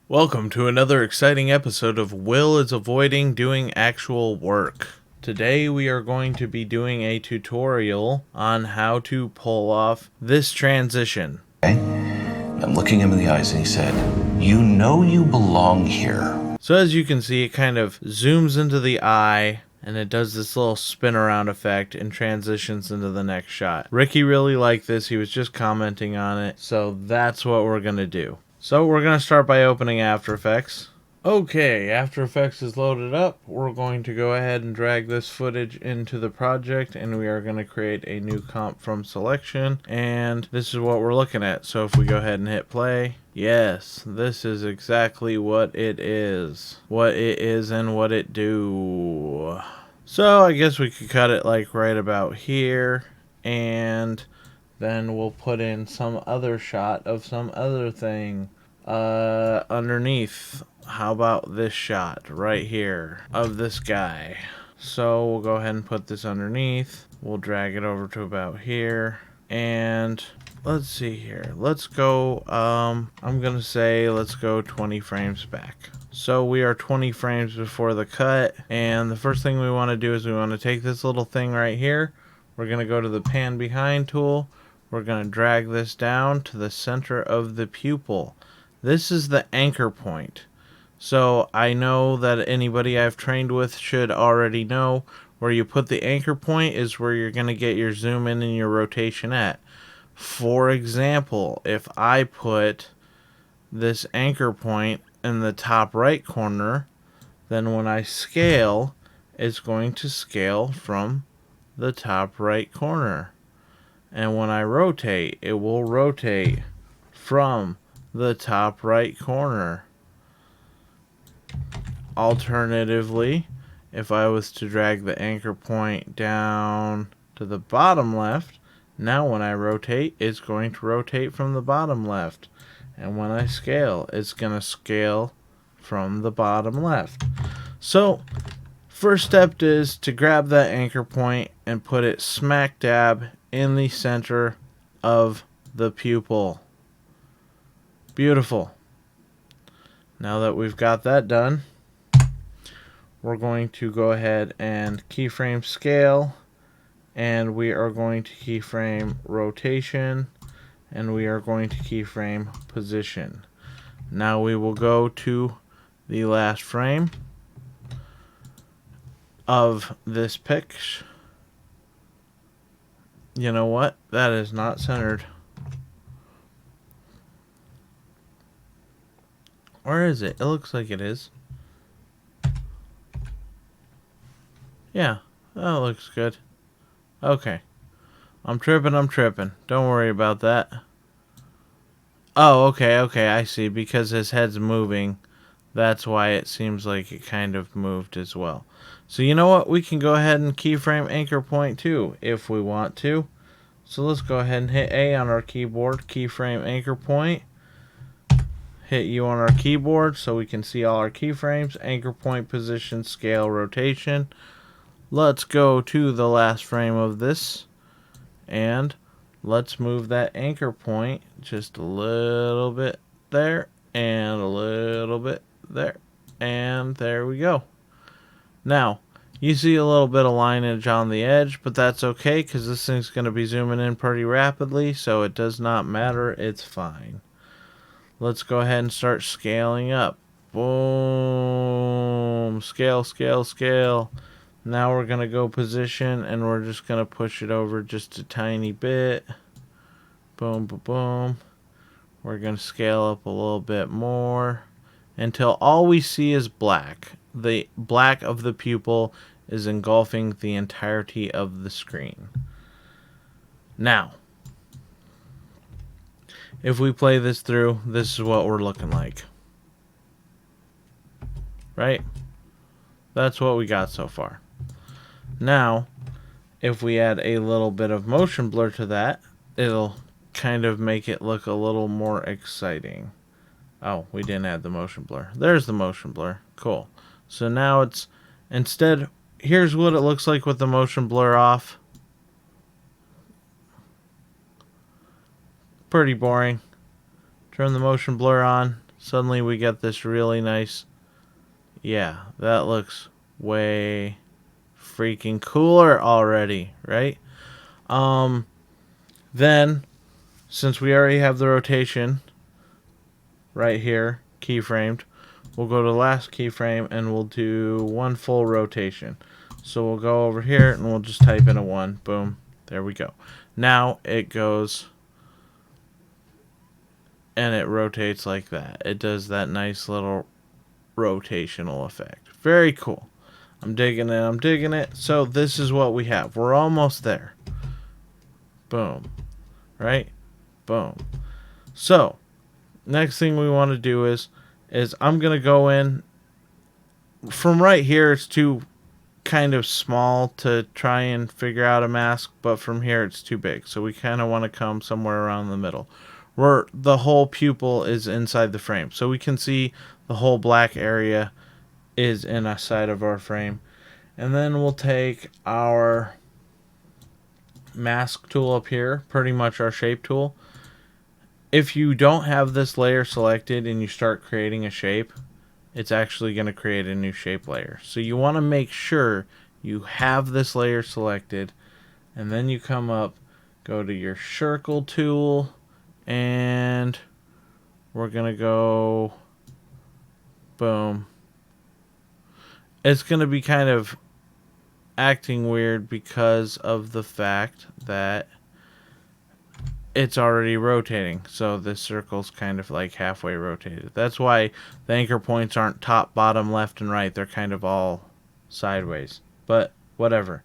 Welcome to another exciting episode of Will is Avoiding Doing Actual Work. Today we are going to be doing a tutorial on how to pull off this transition. I'm looking him in the eyes and he said, "You know you belong here." So as you can see, it kind of zooms into the eye and it does this little spin around effect and transitions into the next shot. Ricky really liked this. He was just commenting on it. So that's what we're going to do. So we're going to start by opening After Effects. Okay, After Effects is loaded up. We're going to go ahead and drag this footage into the project, and we are going to create a new comp from selection, and this is what we're looking at. So if we go ahead and hit play, yes, this is exactly what it is and what it do. So I guess we could cut it like right about here, and then we'll put in some other shot of some other thing underneath. How about this shot right here of this guy? So we'll go ahead and put this underneath. We'll drag it over to about here. And let's see here. Let's go, I'm gonna say let's go 20 frames back. So we are 20 frames before the cut. And the first thing we want to do is we want to take this little thing right here. We're gonna go to the pan behind tool. We're gonna drag this down to the center of the pupil. This is the anchor point. So I know that anybody I've trained with should already know where you put the anchor point is where you're going to get your zoom in and your rotation at. For example, if I put this anchor point in the top right corner, then when I scale, it's going to scale from the top right corner. And when I rotate, it will rotate from the top right corner. Alternatively, if I was to drag the anchor point down to the bottom left, now when I rotate, it's going to rotate from the bottom left. And when I scale, it's going to scale from the bottom left. So, first step is to grab that anchor point and put it smack dab in the center of the pupil. Beautiful. Now that we've got that done, we're going to go ahead and keyframe scale, and we are going to keyframe rotation, and we are going to keyframe position. Now we will go to the last frame of this pic. You know what? That is not centered. Or is it? It looks like it is. Yeah, that looks good. Okay. I'm tripping. Don't worry about that. Oh, okay, I see. Because his head's moving, that's why it seems like it kind of moved as well. So you know what? We can go ahead and keyframe anchor point too, if we want to. So let's go ahead and hit A on our keyboard, keyframe anchor point. Hit U on our keyboard so we can see all our keyframes, anchor point, position, scale, rotation. Let's go to the last frame of this, and let's move that anchor point just a little bit there, and a little bit there, and there we go. Now, you see a little bit of lineage on the edge, but that's okay because this thing's going to be zooming in pretty rapidly, so it does not matter, it's fine. Let's go ahead and start scaling up. Boom. Scale, scale, scale. Now we're going to go position, and we're just going to push it over just a tiny bit. Boom, boom, boom. We're going to scale up a little bit more until all we see is black. The black of the pupil is engulfing the entirety of the screen. Now, if we play this through, this is what we're looking like. Right? That's what we got so far. Now, if we add a little bit of motion blur to that, it'll kind of make it look a little more exciting. Oh, we didn't add the motion blur. There's the motion blur. Cool. So now it's, instead, here's what it looks like with the motion blur off. Pretty boring. Turn the motion blur on. Suddenly we get this really nice, yeah, that looks way freaking cooler already, right? Then, since we already have the rotation right here, keyframed, we'll go to the last keyframe and we'll do one full rotation. So we'll go over here and we'll just type in a 1. Boom. There we go. Now it goes and it rotates like that. It does that nice little rotational effect. Very cool. I'm digging it. I'm digging it. So this is what we have. We're almost there. Boom. Right? Boom. So next thing we want to do is I'm going to go in from right here. It's too kind of small to try and figure out a mask, but from here it's too big. So we kind of want to come somewhere around the middle where the whole pupil is inside the frame. So we can see the whole black area is in a side of our frame. And then we'll take our mask tool up here, pretty much our shape tool. If you don't have this layer selected and you start creating a shape, it's actually going to create a new shape layer. So you want to make sure you have this layer selected, and then you come up, go to your circle tool, and we're going to go, boom. It's going to be kind of acting weird because of the fact that it's already rotating. So this circle's kind of like halfway rotated. That's why the anchor points aren't top, bottom, left, and right. They're kind of all sideways. But whatever.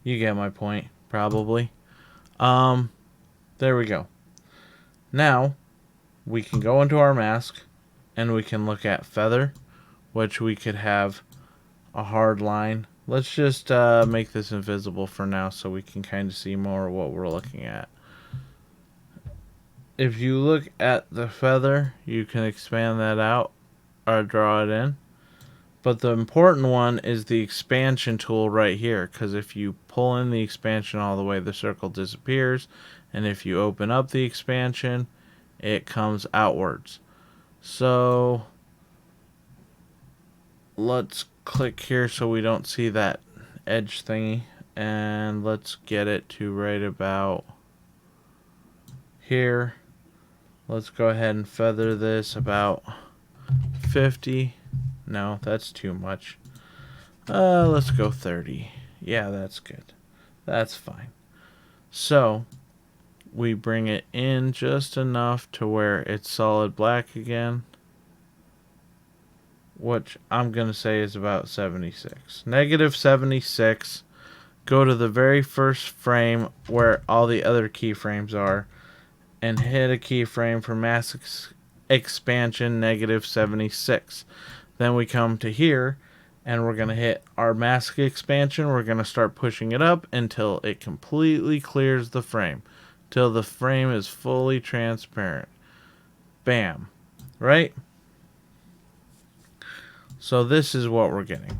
You get my point, probably. There we go. Now, we can go into our mask, and we can look at feather, which we could have a hard line. Let's just make this invisible for now so we can kind of see more of what we're looking at. If you look at the feather, you can expand that out or draw it in. But the important one is the expansion tool right here, because if you pull in the expansion all the way, the circle disappears. And if you open up the expansion, it comes outwards. So let's click here so we don't see that edge thingy. And let's get it to right about here. Let's go ahead and feather this about 50. No, that's too much. Let's go 30. Yeah, that's good. That's fine. So we bring it in just enough to where it's solid black again, which I'm going to say is about 76. Negative 76. Go to the very first frame where all the other keyframes are and hit a keyframe for mask expansion negative 76. Then we come to here and we're going to hit our mask expansion. We're going to start pushing it up until it completely clears the frame, till the frame is fully transparent. Bam. Right? So this is what we're getting.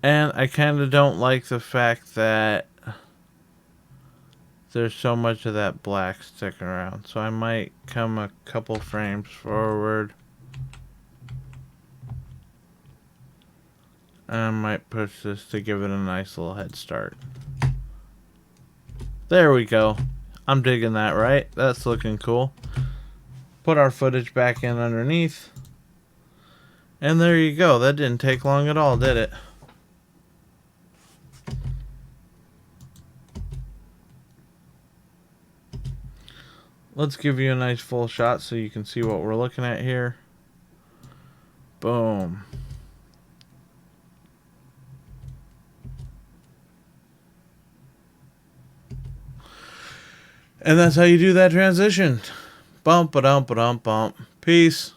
And I kind of don't like the fact that there's so much of that black sticking around. So I might come a couple frames forward. And I might push this to give it a nice little head start. There we go. I'm digging that, right? That's looking cool. Put our footage back in underneath. And there you go. That didn't take long at all, did it? Let's give you a nice full shot so you can see what we're looking at here. Boom. And that's how you do that transition. Bump, ba-dum, ba-dum, bump. Peace.